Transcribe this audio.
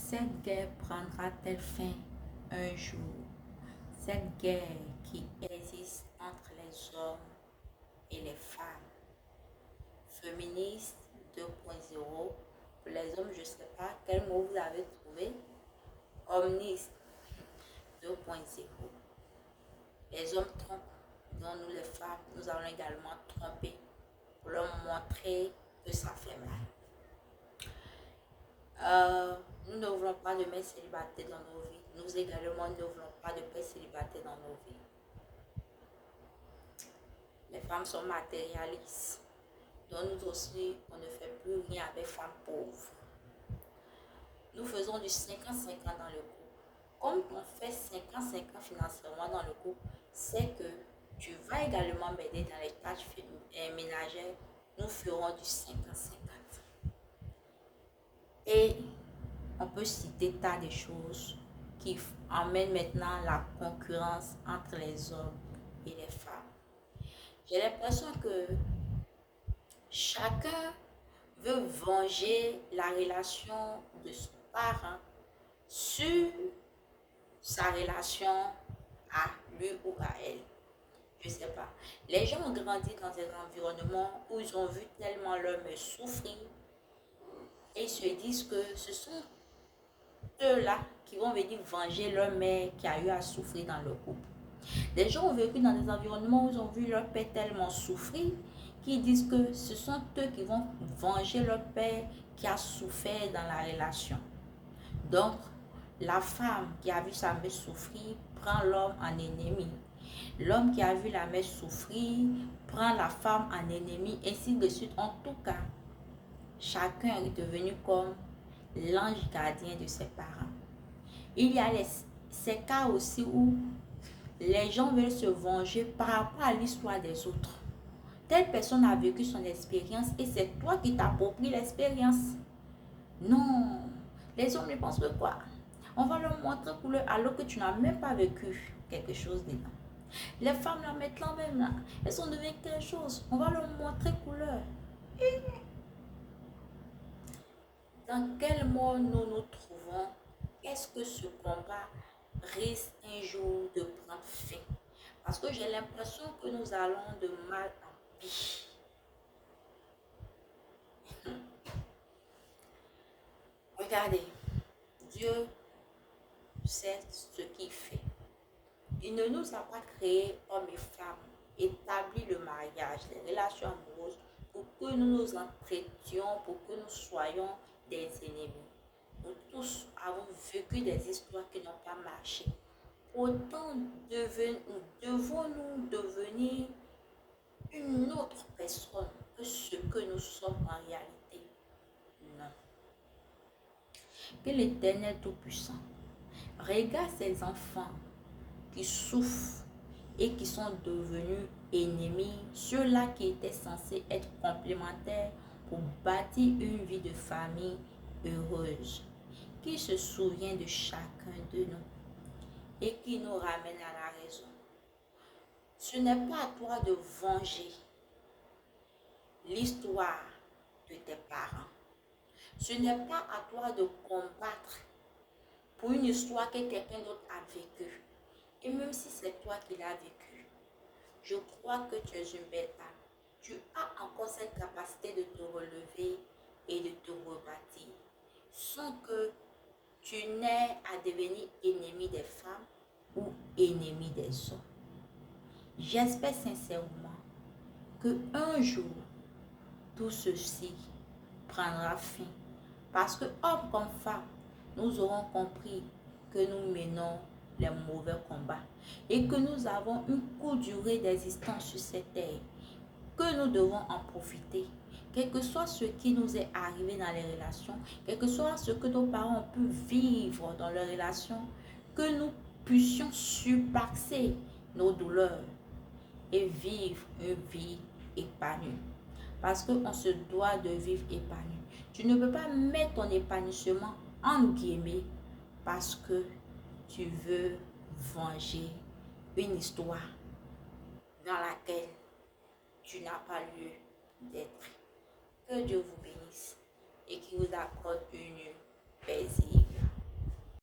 Cette guerre prendra-t-elle fin un jour? Cette guerre qui existe entre les hommes et les femmes. Féministe 2.0. Pour les hommes, je ne sais pas quel mot vous avez trouvé. Omniste 2.0. Les hommes trompent, donc nous les femmes, nous allons également tromper pour leur montrer que ça fait mal. Nous ne voulons pas de mères célibataires dans nos vies. Nous également ne voulons pas de pères célibataires dans nos vies. Les femmes sont matérialistes. Donc nous aussi, on ne fait plus rien avec femmes pauvres. Nous faisons du 50-50 dans le couple. Comme on fait 50-50 financièrement dans le couple, c'est que tu vas également m'aider dans les tâches ménagères. Nous ferons du 50-50. Et on peut citer tas de choses qui emmènent maintenant la concurrence entre les hommes et les femmes. J'ai l'impression que chacun veut venger la relation de son parent sur sa relation à lui ou à elle. Je ne sais pas. Les gens ont grandi dans des environnements où ils ont vu tellement leur mère souffrir et ils se disent que ce sont eux-là qui vont venir venger leur mère qui a eu à souffrir dans le couple. Les gens ont vécu dans des environnements où ils ont vu leur père tellement souffrir qu'ils disent que ce sont eux qui vont venger leur père qui a souffert dans la relation. Donc, la femme qui a vu sa mère souffrir prend l'homme en ennemi. L'homme qui a vu la mère souffrir prend la femme en ennemi, ainsi de suite. En tout cas, chacun est devenu comme l'ange gardien de ses parents. Il y a ces cas aussi où les gens veulent se venger par rapport à l'histoire des autres. Telle personne a vécu son expérience et c'est toi qui t'appropries l'expérience. Non, les hommes ne pensent que quoi? On va leur montrer couleur alors que tu n'as même pas vécu quelque chose dedans. Les femmes là maintenant même là, elles sont devenues quelque chose. On va leur montrer couleur. Et dans quel monde nous nous trouvons? Est-ce que ce combat risque un jour de prendre fin? Parce que j'ai l'impression que nous allons de mal en pis. Regardez, Dieu sait ce qu'il fait. Il ne nous a pas créés hommes et femmes, établi le mariage, les relations amoureuses, pour que nous nous entraitions, pour que nous soyons des ennemis. Nous tous avons vécu des histoires qui n'ont pas marché. Autant devons-nous devenir une autre personne que ce que nous sommes en réalité? Non. Que l'Éternel Tout-Puissant regarde ces enfants qui souffrent et qui sont devenus ennemis, ceux-là qui étaient censés être complémentaires pour bâtir une vie de famille heureuse, qui se souvient de chacun de nous et qui nous ramène à la raison. Ce n'est pas à toi de venger l'histoire de tes parents. Ce n'est pas à toi de combattre pour une histoire que quelqu'un d'autre a vécue. Et même si c'est toi qui l'as vécue, je crois que tu es une belle âme. Tu as encore cette capacité de te relever et de te rebâtir, sans que tu n'aies à devenir ennemi des femmes ou ennemi des hommes. J'espère sincèrement que un jour, tout ceci prendra fin. Parce que, hommes comme femmes, nous aurons compris que nous menons les mauvais combats et que nous avons une courte durée d'existence sur cette terre, que nous devons en profiter. Quel que soit ce qui nous est arrivé dans les relations, quel que soit ce que nos parents ont pu vivre dans leurs relations, que nous puissions surpasser nos douleurs et vivre une vie épanouie. Parce qu'on se doit de vivre épanoui. Tu ne peux pas mettre ton épanouissement en guillemets parce que tu veux venger une histoire dans laquelle tu n'as pas lieu d'être. Que Dieu vous bénisse et qu'il vous accorde une